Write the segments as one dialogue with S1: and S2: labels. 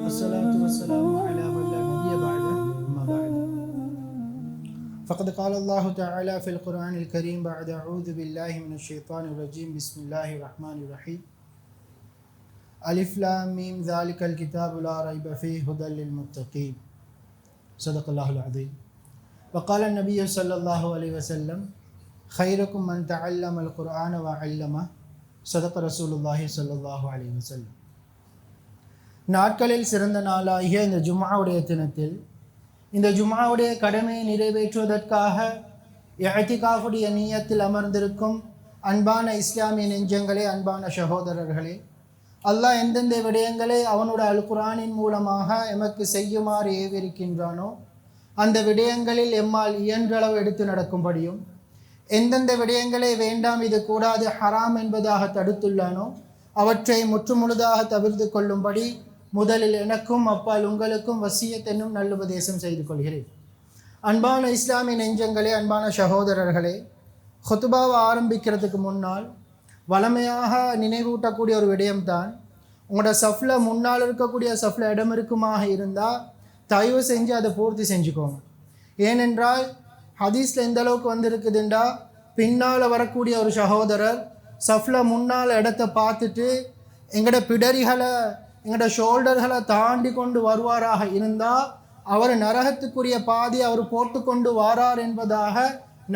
S1: والصلاة والسلام على من لا نبي بعده أما بعد فقد قال الله تعالى في القرآن الكريم بعد أعوذ بالله من الشيطان الرجيم بسم الله الرحمن الرحيم ألف لام ميم ذلك الكتاب لا ريب فيه هدى للمتقين صدق الله العظيم وقال النبي صلى الله عليه وسلم خيركم من تعلم القرآن وعلمه சதக ரசூலுல்லாஹி ஸல்லல்லாஹு அலைஹி வஸல்லம். நாட்களில் சிறந்த நாளாகிய இந்த ஜும்ஆவுடைய தினத்தில் இந்த ஜும்ஆவுடைய கடமையை நிறைவேற்றுவதற்காக இஅ்திகாஃபுடைய நிய்யத்தில் அமர்ந்திருக்கும் அன்பான இஸ்லாமிய நெஞ்சங்களே, அன்பான சகோதரர்களே, அல்லாஹ் எந்தெந்த விடயங்களை அவனோட அல் குர்ஆனின் மூலமாக எமக்கு செய்யுமாறு ஏவிருக்கின்றானோ அந்த விடயங்களில் எம்மால் இயன்றளவு எடுத்து நடக்கும்படியும், எந்தெந்த விடயங்களை வேண்டாம் இது கூடாது ஹராம் என்பதாக தடுத்துள்ளானோ அவற்றை முற்றுமுழுதாக தவிர்த்து கொள்ளும்படி முதலில் எனக்கும் அப்பால் உங்களுக்கும் வசியத் என்னும் நல்லுபதேசம் செய்து கொள்கிறேன். அன்பான இஸ்லாமிய நெஞ்சங்களே, அன்பான சகோதரர்களே, ஹுத்பாவை ஆரம்பிக்கிறதுக்கு முன்னால் வளமையாக நினைவூட்டக்கூடிய ஒரு விடயம்தான், உங்களோட சஃப்ல முன்னால் இருக்கக்கூடிய சஃப்ல இடம் இருக்குமாக இருந்தால் தயவு செஞ்சு அதை பூர்த்தி செஞ்சுக்கோங்க. ஏனென்றால் ஹதீஸில் எந்த அளவுக்கு வந்திருக்குதுண்டா, பின்னால் வரக்கூடிய ஒரு சகோதரர் சஃப்ல முன்னால் இடத்த பார்த்துட்டு எங்களோட பிடரிகளை எங்களோட ஷோல்டர்களை தாண்டி கொண்டு வருவாராக இருந்தால் அவர் நரகத்துக்குரிய பாதி அவர் போட்டு கொண்டு வாரார் என்பதாக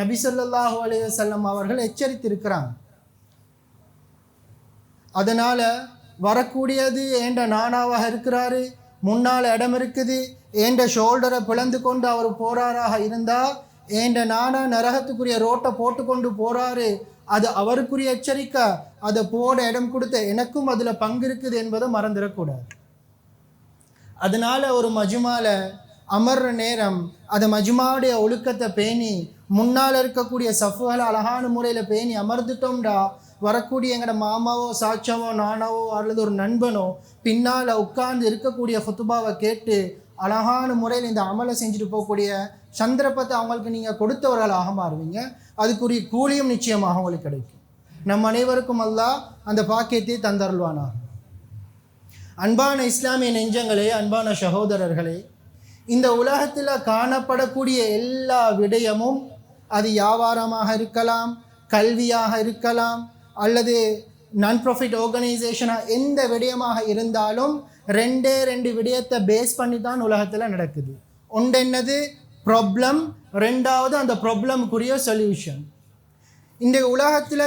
S1: நபி ஸல்லல்லாஹு அலைஹி வஸல்லம் அவர்கள் எச்சரித்திருக்கிறாங்க. அதனால் வரக்கூடியது ஏண்ட நானாவாக இருக்கிறாரு, முன்னால் இடம் இருக்குது, ஏண்ட ஷோல்டரை பிளந்து கொண்டு அவர் போறாராக இருந்தால் ஏண்ட நானா நரகத்துக்குரிய ரோட்டை போட்டு கொண்டு போறாரு, அது அவருக்குரிய எச்சரிக்கை. அதை போட இடம் கொடுத்த எனக்கும் அதில் பங்கு இருக்குது என்பதை மறந்துடக்கூடாது. அதனால ஒரு மஜ்மால அமர்ற நேரம் அந்த மஜ்மாவுடைய ஒழுக்கத்தை பேணி முன்னால் இருக்கக்கூடிய சஃப்களை அழகான முறையில் பேணி அமர்ந்துட்டோம்டா வரக்கூடிய எங்களோட மாமாவோ சாட்சமோ நானாவோ அல்லது ஒரு நண்பனோ பின்னால் உட்கார்ந்து இருக்கக்கூடிய ஹுத்பாவை கேட்டு அழகான முறையில் இந்த அமலை செஞ்சுட்டு போகக்கூடிய சந்தர்ப்பத்தை அவங்களுக்கு நீங்கள் கொடுத்தவர்களாக மாறுவீங்க. அதுக்குரிய கூலியும் நிச்சயமாக உங்களுக்கு கிடைக்கும். நம் அனைவருக்கும் அல்லாஹ் அந்த பாக்கியத்தை தந்தருள்வானாக. அன்பான இஸ்லாமிய நெஞ்சங்களே, அன்பான சகோதரர்களே, இந்த உலகத்தில் காணப்படக்கூடிய எல்லா விடயமும் அது வியாபாரமாக இருக்கலாம், கல்வியாக இருக்கலாம், அல்லது நான் ப்ராஃபிட் ஆர்கனைசேஷனாக எந்த விடயமாக இருந்தாலும் ரெண்டு விடயத்தை பேஸ் பண்ணி தான் உலகத்தில் நடக்குது. ஒன்று என்னது? ப்ராப்ளம். ரெண்டாவது அந்த ப்ராப்ளமுக்குரிய சொல்யூஷன். இந்த உலகத்தில்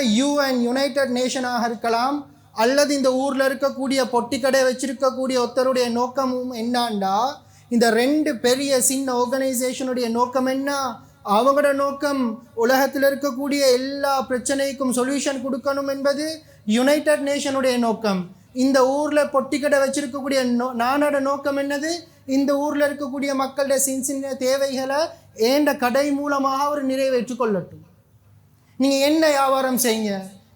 S1: யுனைடெட் நேஷனாக இருக்கலாம், அல்லது இந்த ஊரில் இருக்கக்கூடிய பொட்டிக்கடை வச்சிருக்கக்கூடிய ஒருத்தருடைய நோக்கமும் என்னாண்டா, இந்த ரெண்டு பெரிய சின்ன ஆர்கனைசேஷனுடைய நோக்கம் என்ன? அவங்களோட நோக்கம் உலகத்தில் இருக்கக்கூடிய எல்லா பிரச்சனைக்கும் சொல்யூஷன் கொடுக்கணும் என்பது யுனைடெட் நேஷனுடைய நோக்கம். இந்த ஊரில் பொட்டிக்கடை வச்சிருக்கக்கூடிய நானோட நோக்கம் என்னது? இந்த ஊரில் இருக்கக்கூடிய மக்களுடைய சின்ன தேவைகளை ஏண்ட கடை மூலமாக அவர் நிறைவேற்றி கொள்ளட்டும். நீங்கள் என்ன வியாபாரம் செய்யுங்க,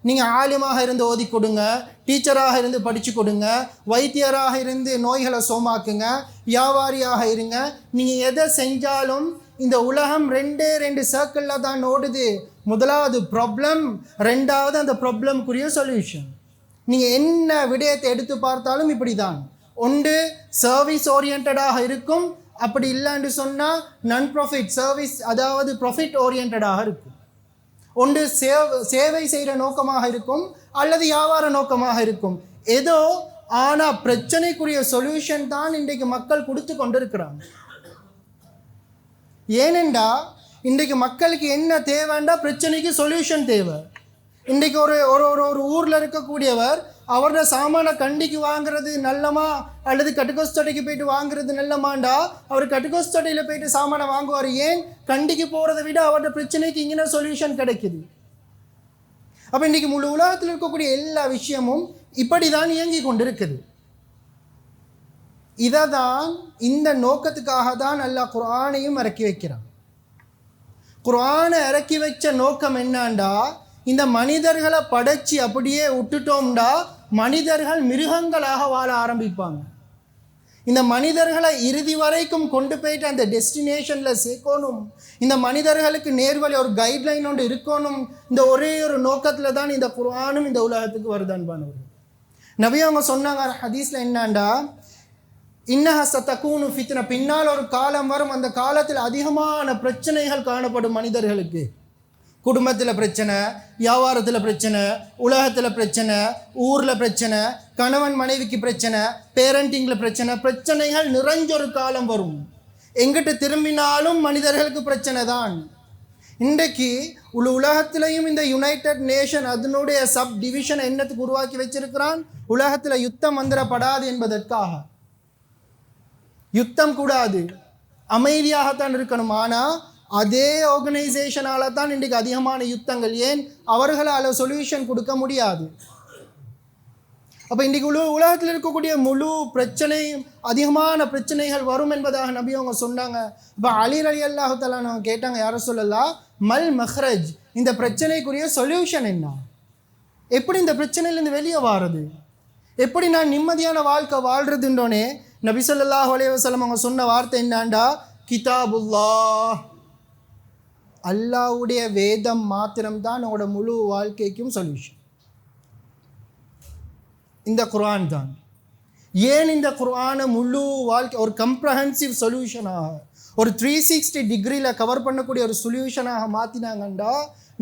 S1: நீங்கள் ஆலிமாக இருந்து ஓதி கொடுங்க, டீச்சராக இருந்து படித்து கொடுங்க, வைத்தியராக இருந்து நோய்களை சோமாக்குங்க, வியாபாரியாக இருங்க. நீங்கள் எதை செஞ்சாலும் இந்த உலகம் ரெண்டு சர்க்கிளில் தான் ஓடுது. முதலாவது ப்ராப்ளம், ரெண்டாவது அந்த ப்ராப்ளம்க்குரிய சொல்யூஷன். நீங்கள் என்ன விடயத்தை எடுத்து பார்த்தாலும் இப்படி தான். ஒன்று சர்வீஸ் ஓரியன்டாக இருக்கும், அப்படி இல்லைன்னு சொன்னால் நான் ப்ராஃபிட் சர்வீஸ், அதாவது ப்ராஃபிட் ஓரியன்டாக இருக்கும். ஒன்று சேவை செய்கிற நோக்கமாக இருக்கும், அல்லது வியாபார நோக்கமாக இருக்கும். ஏதோ ஆனால் பிரச்சனைக்குரிய சொல்யூஷன் தான் இன்றைக்கு மக்கள் கொடுத்து கொண்டிருக்கிறாங்க. ஏனென்றா இன்றைக்கு மக்களுக்கு என்ன தேவைண்டா, பிரச்சனைக்கு சொல்யூஷன் தேவை. இன்றைக்கு ஒரு ஒரு ஒரு ஊரில் இருக்கக்கூடியவர் அவரோட சாமானை கண்டிக்கு வாங்குறது நல்லமா அல்லது கட்டுக்கோஸ்தடைக்கு போயிட்டு வாங்குறது நல்லமாண்டா, அவர் கட்டுக்கோஸ்தடையில் போயிட்டு சாமானை வாங்குவார். ஏன்? கண்டிக்கு போகிறத விட அவரோட பிரச்சனைக்கு இங்கே சொல்யூஷன் கிடைக்குது. அப்போ இன்றைக்கி முழு உலகத்தில் இருக்கக்கூடிய எல்லா விஷயமும் இப்படி தான் இயங்கி கொண்டிருக்குது. இதை தான் இந்த நோக்கத்துக்காக தான் அல்லாஹ் குர்ஆனையும் இறக்கி வைக்கிறான். குர்ஆனை இறக்கி வச்ச நோக்கம் என்னாண்டா, இந்த மனிதர்களை படைச்சி அப்படியே விட்டுட்டோம்டா மனிதர்கள் மிருகங்களாக வாழ ஆரம்பிப்பாங்க. இந்த மனிதர்களை இறுதி வரைக்கும் கொண்டு போயிட்டு அந்த டெஸ்டினேஷனில் சேர்க்கணும். இந்த மனிதர்களுக்கு நேர்வழி ஒரு கைட்லைன் ஒன்று இருக்கணும். இந்த ஒரே ஒரு நோக்கத்தில் தான் இந்த குர்ஆனும் இந்த உலகத்துக்கு வருது. அன்பானவர்கள், நபி அவங்க சொன்னாங்க ஹதீஸில் என்னண்டா, இன்னஹ சதகூனு ஃபித்னா, பின்னால் ஒரு காலம் வரும், அந்த காலத்தில் அதிகமான பிரச்சனைகள் காணப்படும் மனிதர்களுக்கு. குடும்பத்தில் பிரச்சனை, வியாபாரத்தில் பிரச்சனை, உலகத்தில் பிரச்சனை, ஊரில் பிரச்சனை, கணவன் மனைவிக்கு பிரச்சனை, பேரண்டிங்கில் பிரச்சனை, பிரச்சனைகள் நிறைஞ்சொரு காலம் வரும். எங்கிட்ட திரும்பினாலும் மனிதர்களுக்கு பிரச்சனை தான். இன்றைக்கு உலகத்திலையும் இந்த யுனைடெட் நேஷன் அதனுடைய சப் டிவிஷன் என்னத்துக்கு உருவாக்கி வச்சிருக்கிறான்? உலகத்தில் யுத்தம் வந்துடப்படாது என்பதற்காக. யுத்தம் கூடாது, அமைதியாகத்தான் இருக்கணும். ஆனால் அதே ஆர்கனைசேஷனால தான் இன்றைக்கு அதிகமான யுத்தங்கள். ஏன்? அவர்களால் சொல்யூஷன் கொடுக்க முடியாது. அப்போ இன்றைக்கு உலகத்தில் இருக்கக்கூடிய முழு பிரச்சனை, அதிகமான பிரச்சனைகள் வரும் என்பதாக நபி அவங்க சொன்னாங்க. இப்போ அலி ரலியல்லாஹு தஆலா அவங்க கேட்டாங்க, யார சொல்லலாம், மல் மஹ்ரஜ், இந்த பிரச்சனைக்குரிய சொல்யூஷன் என்ன? எப்படி இந்த பிரச்சனையிலேருந்து வெளியே வாரது? எப்படி நான் நிம்மதியான வாழ்க்கை வாழ்றதுன்றோனே நபி ஸல்லல்லாஹு அலைஹி வஸல்லம் அவங்க சொன்ன வார்த்தை என்னாண்டா, கிதாபுல்லாஹ், அல்லாஹ்வுடைய வேதம் மாத்திரம்தான் உங்களோட முழு வாழ்க்கைக்கும் சொல்யூஷன். இந்த குர்ஆன் தான். ஏன் இந்த குர்ஆனை முழு வாழ்க்கை ஒரு கம்ப்ரஹென்சிவ் சொல்யூஷனாக, ஒரு 360 டிகிரியில் கவர் பண்ணக்கூடிய ஒரு சொல்யூஷனாக மாற்றினாங்கண்டா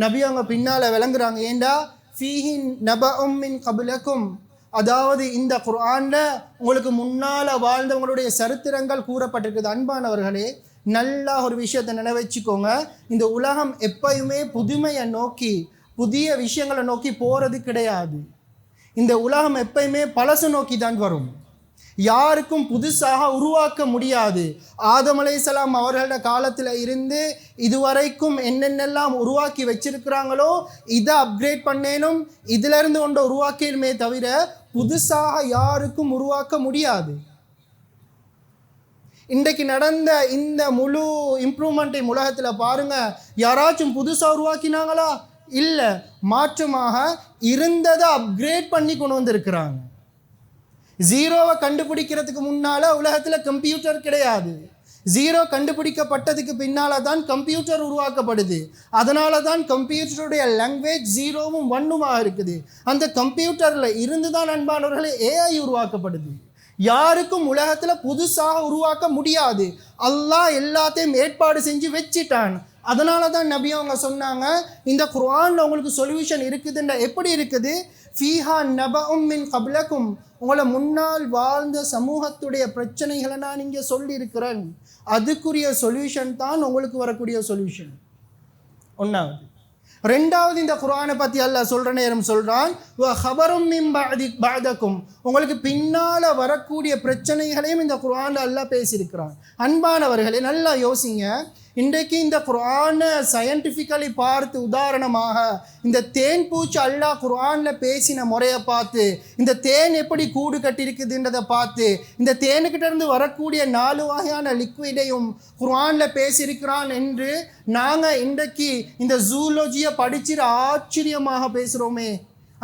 S1: நபி அவங்க பின்னால் விளங்குறாங்க. ஏண்டா, ஃபீஹி நபஉம் மின் கப்லக்கும், அதாவது இந்த குர்ஆனில் உங்களுக்கு முன்னால் வாழ்ந்தவங்களுடைய சரித்திரங்கள் கூறப்பட்டிருக்குது. அன்பானவர்களே, நல்லா ஒரு விஷயத்தை நினைவச்சுக்கோங்க, இந்த உலகம் எப்பயுமே புதுமையை நோக்கி, புதிய விஷயங்களை நோக்கி போகிறது கிடையாது. இந்த உலகம் எப்பயுமே பழசு நோக்கி தான் வரும். யாருக்கும் புதுசாக உருவாக்க முடியாது. ஆதம் அலைஹிஸ்ஸலாம் அவர்களோட காலத்தில் இருந்து இதுவரைக்கும் என்னென்னலாம் உருவாக்கி வச்சிருக்கிறாங்களோ இதை அப்கிரேட் பண்ணேனும், இதிலிருந்து ஒன்றை உருவாக்கியுமே தவிர புதுசாக யாருக்கும் உருவாக்க முடியாது. இன்றைக்கு நடந்த இந்த முழு இம்ப்ரூவ்மெண்ட்டை உலகத்தில் பாருங்கள், யாராச்சும் புதுசாக உருவாக்கினாங்களா? இல்லை, மாற்றமாக இருந்ததை அப்கிரேட் பண்ணி கொண்டு வந்திருக்கிறாங்க. ஜீரோவை கண்டுபிடிக்கிறதுக்கு முன்னால் உலகத்தில் கம்ப்யூட்டர் கிடையாது. ஜீரோ கண்டுபிடிக்கப்பட்டதுக்கு பின்னால் தான் கம்ப்யூட்டர் உருவாக்கப்படுது. அதனால தான் கம்ப்யூட்டருடைய லாங்குவேஜ் ஜீரோவும் ஒன்றுமாக இருக்குது. அந்த கம்ப்யூட்டரில் இருந்து தான் அன்பானவர்களே ஏஐ உருவாக்கப்படுது. யாருக்கும் உலகத்தில் புதுசாக உருவாக்க முடியாது. அல்லாஹ் எல்லாத்தையும் ஏற்பாடு செஞ்சு வச்சிட்டான். அதனால தான் நபி அவங்க சொன்னாங்க, இந்த குர்ஆனில் உங்களுக்கு சொல்யூஷன் இருக்குதுன்ற. எப்படி இருக்குது? ஃபீஹா நபஉம் மின் கப்லக்கும், உங்களை முன்னால் வாழ்ந்த சமூகத்துடைய பிரச்சனைகளை நான் இங்கே சொல்லியிருக்கிறேன். அதுக்குரிய சொல்யூஷன் தான் உங்களுக்கு வரக்கூடிய சொல்யூஷன். ஒன்றாவது. ரெண்டாவது, இந்த குர்ஆனை பற்றி அல்லாஹ் சொல்கிற நேரம் சொல்கிறான், ஹபரும் மின் பஅதக்கும், உங்களுக்கு பின்னால் வரக்கூடிய பிரச்சனைகளையும் இந்த குர்ஆனில் அல்லாஹ் பேசியிருக்கிறான். அன்பானவர்களே, நல்லா யோசிங்க. இன்றைக்கு இந்த குர்ஆனை சயின்டிஃபிக்கலி பார்த்து, உதாரணமாக இந்த தேன் பூச்சி அல்லாஹ் குர்ஆனில் பேசின முறையை பார்த்து, இந்த தேன் எப்படி கூடு கட்டியிருக்குதுன்றதை பார்த்து, இந்த தேனுக்கிட்டேருந்து வரக்கூடிய 4 வகையான லிக்விடையும் குர்ஆனில் பேசியிருக்கிறான் என்று நாங்கள் இன்றைக்கு இந்த ஜூலோஜியை படிச்சிட ஆச்சரியமாக பேசுகிறோமே.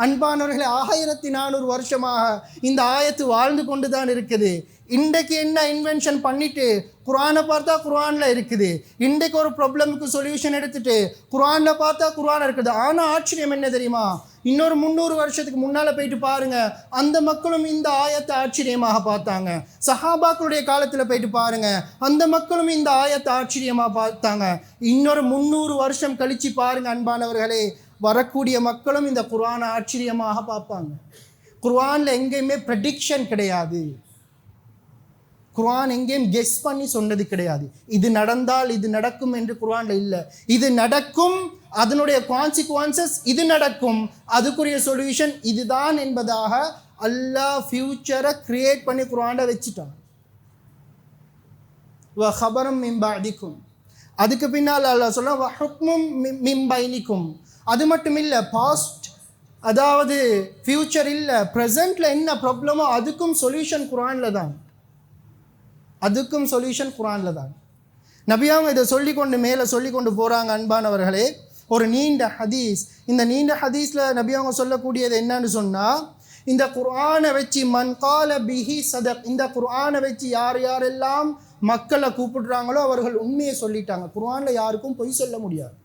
S1: அன்பானவர்களே, 1400 வருஷமாக இந்த ஆயத்து வாழ்ந்து கொண்டு தான் இருக்குது. இன்றைக்கு என்ன இன்வென்ஷன் பண்ணிட்டு குர்ஆனை பார்த்தா குர்ஆனில் இருக்குது. இன்றைக்கு ஒரு ப்ராப்ளமுக்கு சொல்யூஷன் எடுத்துட்டு குர்ஆனில் பார்த்தா குர்ஆன் இருக்குது. ஆனால் ஆச்சரியம் என்ன தெரியுமா? இன்னொரு 300 வருஷத்துக்கு முன்னால் போயிட்டு பாருங்கள், அந்த மக்களும் இந்த ஆயத்தை ஆச்சரியமாக பார்த்தாங்க. சஹாபாக்களுடைய காலத்தில் போயிட்டு பாருங்கள், அந்த மக்களும் இந்த ஆயத்தை ஆச்சரியமாக பார்த்தாங்க. இன்னொரு 300 வருஷம் கழித்து பாருங்கள் அன்பானவர்களே, வரக்கூடிய மக்களும் இந்த குர்ஆனை ஆச்சரியமாக பார்ப்பாங்க. குர்ஆனில் எங்கேயுமே ப்ரெடிக்ஷன் கிடையாது. குர்ஆன் எங்கேயும் கெஸ் பண்ணி சொன்னது கிடையாது. இது நடந்தால் இது நடக்கும் என்று குர்ஆனில் இல்லை. இது நடக்கும், அதனுடைய கான்சிக்வன்சஸ் இது நடக்கும், அதுக்குரிய சொல்யூஷன் இதுதான் என்பதாக அல்லாஹ் ஃபியூச்சரை கிரியேட் பண்ணி குர்ஆனில் வச்சுட்டான். வ ஹபரும் மின் பஅதிக்கும், அதுக்கு பின்னால் அல்லாஹ் சொல்ல வ ஹுக்மும் மின் பைனிக்கும். அது மட்டும் இல்லை, பாஸ்ட் அதாவது ஃபியூச்சர் இல்லை, ப்ரெசென்ட்டில் என்ன ப்ராப்ளமோ அதுக்கும் சொல்யூஷன் குர்ஆனில் தான். அதுக்கும் சொல்யூஷன் குர்ஆனில் தான். நபியாவும் இதை சொல்லிக்கொண்டு மேலே சொல்லிக்கொண்டு போகிறாங்க. அன்பானவர்களே, ஒரு நீண்ட ஹதீஸ். இந்த நீண்ட ஹதீஸில் நபியாவங்க சொல்லக்கூடியது என்னன்னு சொன்னால், இந்த குர்ஆனை வச்சு மன் கால பிஹி சதக், இந்த குர்ஆனை வச்சு யார் யாரெல்லாம் மக்களை கூப்பிடுறாங்களோ அவர்கள் உண்மையை சொல்லிட்டாங்க. குர்ஆனில் யாருக்கும் பொய் சொல்ல முடியாது.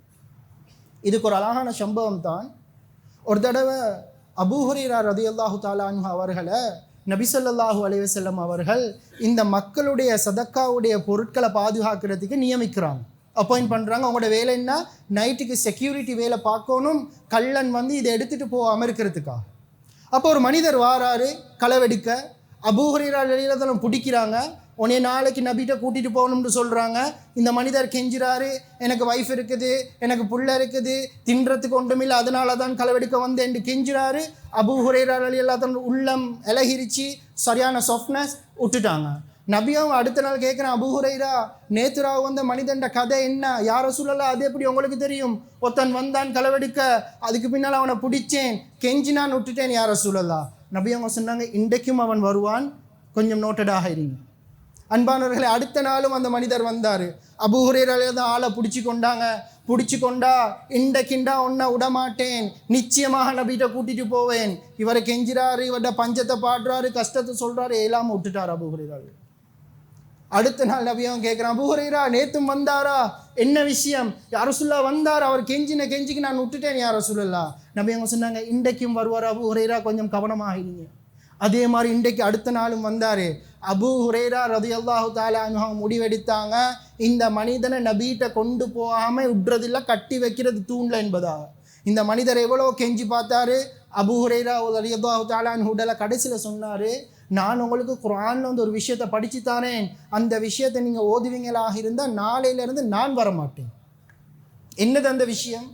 S1: இதுக்கு ஒரு அழகான சம்பவம் தான். ஒரு தடவை அபூ ஹுரைரா ரலியல்லாஹு தஆலா அன்ஹு அவர்களை நபி ஸல்லல்லாஹு அலைஹி வஸல்லம் அவர்கள் இந்த மக்களுடைய சதக்காவுடைய பொருட்களை பாதுகாக்கிறதுக்கு நியமிக்கிறாங்க, அப்பாயிண்ட் பண்ணுறாங்க. அவங்களோட வேலை என்ன? நைட்டுக்கு செக்யூரிட்டி வேலை பார்க்கணும், கள்ளன் வந்து இதை எடுத்துகிட்டு போகாமல் இருக்கிறதுக்காக. அப்போ ஒரு மனிதர் வாராரு களவெடுக்க. அபூ ஹுரைரா ரலியல்லாஹு தஆலா பிடிக்கிறாங்க. உன்னை நாளைக்கு நபிகிட்ட கூட்டிகிட்டு போகணும்னு சொல்கிறாங்க. இந்த மனிதர் கெஞ்சுறாரு, எனக்கு வைஃப் இருக்குது, எனக்கு புள்ள இருக்குது, தின்றதுக்கு ஒன்றுமில்லை, அதனால தான் களவெடுக்க வந்தேன் கெஞ்சுறாரு. அபூ ஹுரைரா ரலியல்லாஹு தஆலா உள்ளம் இலகிரிச்சு சரியான சாஃப்ட்னஸ் விட்டுட்டாங்க. நபியும் அடுத்த நாள் கேட்குறேன், அபூ ஹுரைரா நேத்து ராவு வந்த மனிதன்ட கதை என்ன? யார் ரசூலல்லாஹ் அது எப்படி உங்களுக்கு தெரியும்? ஒருத்தன் வந்தான் களவெடுக்க, அதுக்கு பின்னால் அவனை பிடிச்சேன், கெஞ்சினான், விட்டுட்டேன் யார் ரசூலல்லாஹ். நபி அவங்க சொன்னாங்க, இன்றைக்கும் அவன் வருவான், கொஞ்சம் நோட்டடாக இருங்க. அன்பானவர்களை, அடுத்த நாளும் அந்த மனிதர் வந்தார். அபூ ஹுரைரா தான் ஆளை பிடிச்சி கொண்டா இண்டக்கிண்டா ஒன்றை விடமாட்டேன், நிச்சயமாக நபிகிட்ட கூட்டிகிட்டு போவேன். இவரை கெஞ்சிறாரு, இவர்கிட்ட பஞ்சத்தை பாடுறாரு, கஷ்டத்தை சொல்கிறாரு, எல்லாம் விட்டுட்டார் அபூ ஹுரைரா. அடுத்த நாள் நபியும் கேட்குறான், அபூ ஹுரைரா நேத்தும் வந்தாரா? என்ன விஷயம்? யா ரசூலுல்லாஹ் வந்தார், அவர் கெஞ்சிக்கு நான் விட்டுட்டேன் யா ரசூலுல்லாஹ். நபி அவங்க சொன்னாங்க, இன்றைக்கும் வருவார் அபூ ஹுரைரா, கொஞ்சம் கவனமாகிடுங்க. அதே மாதிரி இன்றைக்கு அடுத்த நாளும் வந்தார். அபூ ஹுரைரா ரலியல்லாஹு தஆலா அன்ஹு முடிவெடுத்தாங்க, இந்த மனிதனை நபிகிட்ட கொண்டு போகாமல் விடுறதில்லை, கட்டி வைக்கிறது தூண்ல என்பதாக. இந்த மனிதர் எவ்வளோ கெஞ்சி பார்த்தாரு. அபூ ஹுரைரா ரலியல்லாஹு தஆலா அன்ஹு உடல கடைசியில் சொன்னார், நான் உங்களுக்கு குர்ஆனில் வந்து ஒரு விஷயத்தை படித்து தானேன், அந்த விஷயத்தை நீங்கள் ஓதுவீங்களாக இருந்தால் நாளையிலேருந்து நான் வரமாட்டேன். என்னது அந்த விஷயம்?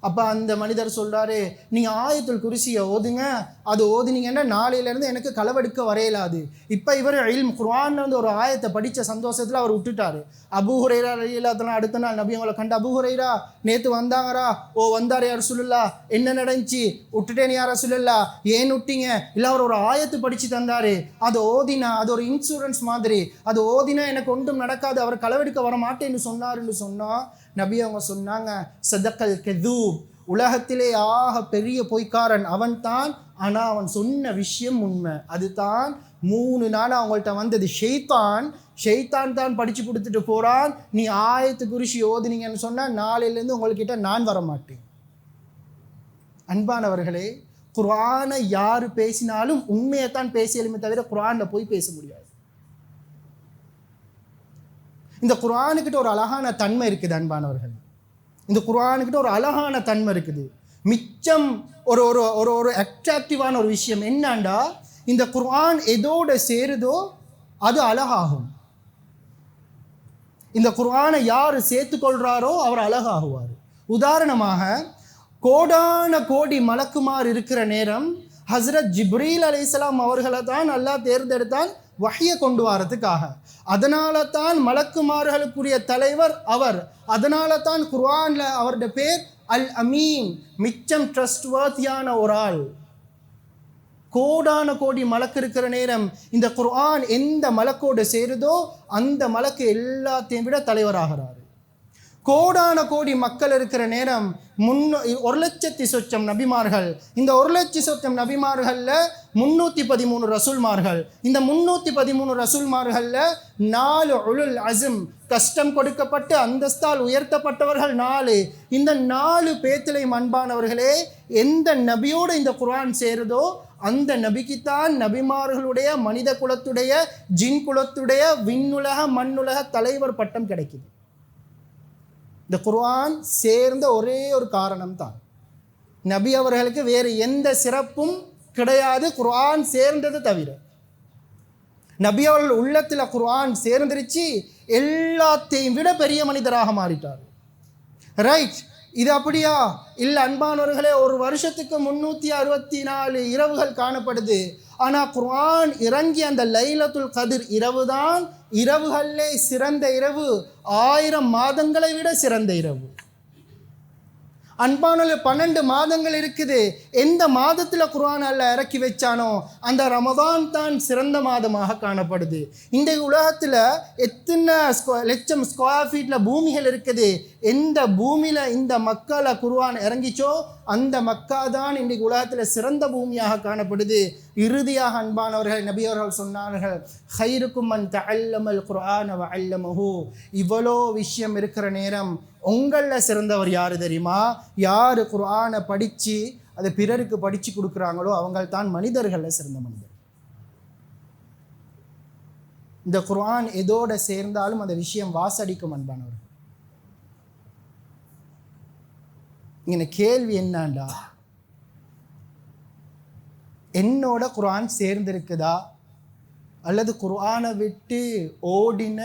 S1: அப்போ அந்த மனிதர் சொல்கிறாரு, நீங்கள் ஆயத்துல் குர்சியை ஓதுங்க, அது ஓதுனீங்கன்னா நாளையிலேருந்து எனக்கு களவெடுக்க வரையலாது. இப்போ இவர் இல்ம் குர்ஆனில் வந்து ஒரு ஆயத்தை படித்த சந்தோஷத்தில் அவர் விட்டுட்டார். அபூ ஹுரைரா ரலியல்லாஹு தஆலா அடுத்த நாள் நபி அவங்களை கண்டு, அபூ ஹுரைரா நேற்று வந்தாங்கரா? ஓ வந்தார் யா ரசூலுல்லாஹ். என்ன நடந்துச்சு? விட்டுட்டேன் யா ரசூலுல்லாஹ். ஏன் விட்டீங்க? இல்லை அவர் ஒரு ஆயத்து படித்து தந்தார், அது ஓதினா, அது ஒரு இன்சூரன்ஸ் மாதிரி, அது ஓதினா எனக்கு ஒன்றும் நடக்காது, அவர் களவெடுக்க வர மாட்டேன்னு சொன்னார்ன்னு சொன்னால் நபி அவங்க சொன்னாங்க, சதக்கல் கெதூப், உலகத்திலே ஆக பெரிய பொய்க்காரன் அவன் தான், ஆனால் அவன் சொன்ன விஷயம் உண்மை. அதுதான் 3 நாள் அவங்கள்ட்ட வந்தது ஷெய்தான் தான் படித்து கொடுத்துட்டு போகிறான். நீ ஆயத்து குர்சி ஓதுனீங்கன்னு சொன்னால் நாளையிலேருந்து உங்கள்கிட்ட நான் வரமாட்டேன். அன்பானவர்களே, குர்ஆனை யார் பேசினாலும் உண்மையைத்தான் பேசியலுமே தவிர குர்ஆனில் போய் பேச முடியாது. இந்த குர்ஆனுக்கிட்ட ஒரு அழகான தன்மை இருக்குது அன்பானவர்கள். இந்த குர்ஆனுக்கிட்ட ஒரு அழகான தன்மை இருக்குது. மிச்சம் ஒரு ஒரு ஒரு ஒரு அட்ராக்டிவான ஒரு விஷயம் என்னண்டா, இந்த குர்ஆன் எதோட சேருதோ அது அழகாகும். இந்த குர்ஆனை யார் சேர்த்துக்கொள்கிறாரோ அவர் அழகாகுவார். உதாரணமாக, கோடான கோடி மலக்குமார் இருக்கிற நேரம் ஹஸ்ரத் ஜிப்ரீல் அலைஹிஸ்ஸலாம் அவர்களை தான் அல்லாஹ் தேர்ந்தெடுத்தான் வஹ்யை கொண்டு வரதுக்காக. அதனால தான் மலக்குமார்களுக்குரிய தலைவர் அவர். அதனால தான் குர்ஆன்ல அவருடைய பேர் அல் அமீன், மிச்சம் ட்ரஸ்ட்வர்த்தியான ஒரு ஆள். கோடான கோடி மலக்கு இருக்கிற நேரம் இந்த குர்ஆன் எந்த மலக்கோடு சேருதோ அந்த மலக்கு எல்லாத்தையும் விட தலைவராகிறார். கோடான கோடி மக்கள் இருக்கிற நேரம் 1,00,000 சொச்சம் நபிமார்கள். இந்த 1,00,000 சொச்சம் நபிமார்களில் 313 ரசூல்மார்கள். இந்த 313 ரசூல்மார்களில் 4 உலுல் அஸ்ம், கஷ்டம் கொடுக்கப்பட்டு அந்தஸ்தால் உயர்த்தப்பட்டவர்கள் 4. இந்த 4 பேத்திலையும் அன்பானவர்களே, எந்த நபியோடு இந்த குர்ஆன் சேருதோ அந்த நபிக்குத்தான் நபிமார்களுடைய, மனித குலத்துடைய, ஜின் குலத்துடைய, விண்ணுலக மண்ணுலக தலைவர் பட்டம் கிடைக்குது. இந்த குர்ஆன் சேர்ந்த ஒரே ஒரு காரணம் தான், நபி அவர்களுக்கு வேறு எந்த சிறப்பும் கிடையாது, குர்ஆன் சேர்ந்தது தவிர. நபி அவர்கள் உள்ளத்தில் குர்ஆன் சேர்ந்துருச்சு, எல்லாத்தையும் விட பெரிய மனிதராக மாறிட்டார். ரைட், இது அப்படியா? இல்லை அன்பானவர்களே, ஒரு வருஷத்துக்கு 364 இரவுகள் காணப்படுது. ஆனால் குர்ஆன் இறங்கி அந்த லைலத்துல் கதிர் இரவு தான் இரவுகளிலே சிறந்த இரவு, 1000 மாதங்களை விட சிறந்த இரவு. அன்பானவர்களே, 12 மாதங்கள் இருக்குது. எந்த மாதத்தில் குர்ஆன் அல்லாஹ் இறக்கி வச்சானோ அந்த ரமதான் தான் சிறந்த மாதமாக காணப்படுது. இந்த உலகத்தில் எத்தனை லட்சம் ஸ்கொயர் ஃபீட்டில் பூமிகள் இருக்குது. எந்த பூமியில இந்த மக்கால குர்ஆன் இறங்கிச்சோ அந்த மக்கா தான் இன்றைக்கு உலகத்தில் சிறந்த பூமியாக காணப்படுது. இறுதியாக அன்பானவர்கள் நபி அவர்கள் சொன்னார்கள், ஹைருக்கும் மன் தஅல்லமல் குர்ஆன வ அல்லமஹு. இவ்வளோ விஷயம் இருக்கிற நேரம் உங்களில் சிறந்தவர் யார் தெரியுமா? யார் குர்ஆனை படித்து அதை பிறருக்கு படித்து கொடுக்குறாங்களோ அவங்கள் தான் மனிதர்களில் சிறந்த மனிதர். இந்த குர்ஆன் எதோட சேர்ந்தாலும் அந்த விஷயம் வாசடிக்கும் அன்பானவர்கள். இங்க கேள்வி என்னண்டா, என்னோட குர்ஆன் சேர்ந்திருக்குதா அல்லது குர்ஆனை விட்டு ஓடின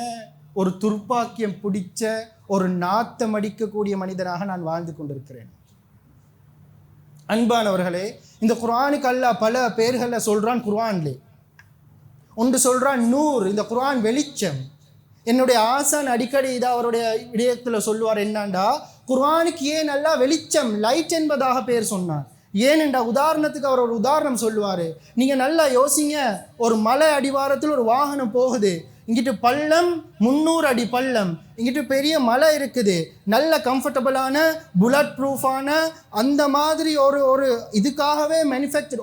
S1: ஒரு துர்ப்பாக்கியம் பிடிச்ச ஒரு நாத்தம் அடிக்கக்கூடிய மனிதனாக நான் வாழ்ந்து கொண்டிருக்கிறேன்? அன்பானவர்களே, இந்த குர்ஆனுக்கு அல்லாஹ் பல பேர்களை சொல்றான். குர்ஆன்லே ஒன்று சொல்றான் நூர், இந்த குர்ஆன் வெளிச்சம். என்னுடைய ஆசான் அடிக்கடி இதை அவருடைய விடயத்தில் சொல்லுவார், என்னண்டா குர்ஆனுக்கு ஏன் நல்லா வெளிச்சம் லைட் என்பதாக பேர் சொன்னார். ஏனென்றா உதாரணத்துக்கு அவர் ஒரு உதாரணம் சொல்லுவார். நீங்கள் நல்லா யோசிங்க, ஒரு மலை அடிவாரத்தில் ஒரு வாகனம் போகுது, இங்கிட்டு பள்ளம் 300 அடி பள்ளம், இங்கிட்டு பெரிய மலை இருக்குது, நல்ல கம்ஃபர்டபுளான புல்லட் ப்ரூஃபான அந்த மாதிரி ஒரு இதுக்காகவே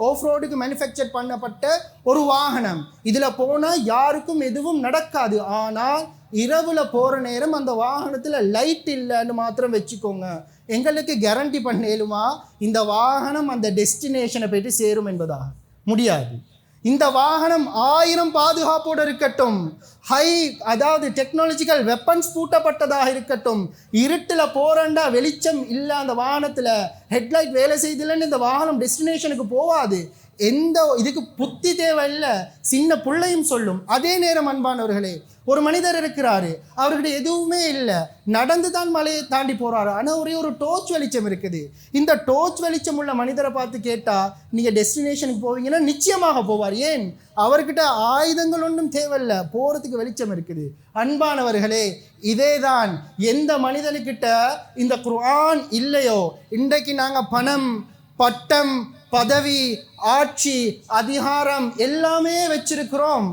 S1: ஆஃப் ரோடுக்கு மேனுஃபேக்சர் பண்ணப்பட்ட ஒரு வாகனம். இதில் போனால் யாருக்கும் எதுவும் நடக்காது. ஆனால் இரவில் போகிற நேரம் அந்த வாகனத்தில் லைட் இல்லைன்னு மாத்திரம் வச்சுக்கோங்க, எங்களுக்கு கேரண்டி பண்ணேலுமா இந்த வாகனம் அந்த டெஸ்டினேஷனை போயிட்டு சேரும் என்பதாக? முடியாது. இந்த வாகனம் 1000 பாதுகாப்போடு இருக்கட்டும், அதாவது டெக்னாலஜிக்கல் வெப்பன்ஸ் பூட்டப்பட்டதாக இருக்கட்டும், இருட்டில் போறண்டா வெளிச்சம் இல்லை அந்த வாகனத்தில், ஹெட்லைட் வேலை செய்தில்லைன்னு இந்த வாகனம் டெஸ்டினேஷனுக்கு போகாது. எந்த இதுக்கு புத்தி தேவையில்லை, சின்ன பிள்ளையும் சொல்லும். அதே நேரம் அன்பானவர்களே, ஒரு மனிதர் இருக்கிறாரு, அவர்கிட்ட எதுவுமே இல்லை, நடந்து தான் மலையை தாண்டி போறாரு, ஆனால் ஒரே ஒரு டோர்ச் வெளிச்சம் இருக்குது. இந்த டோர்ச் வெளிச்சம் உள்ள மனிதரை பார்த்து கேட்டால் நீங்கள் டெஸ்டினேஷனுக்கு போவீங்கன்னா நிச்சயமாக போவார். ஏன்? அவர்கிட்ட ஆயுதங்கள் ஒன்றும் தேவையில்லை, போகிறதுக்கு வெளிச்சம் இருக்குது. அன்பானவர்களே, இதே தான் எந்த மனிதனுக்கிட்ட இந்த குர்ஆன் இல்லையோ, இன்றைக்கு நாங்கள் பணம், பட்டம், பதவி, ஆட்சி, அதிகாரம் எல்லாமே வச்சிருக்கிறோம்.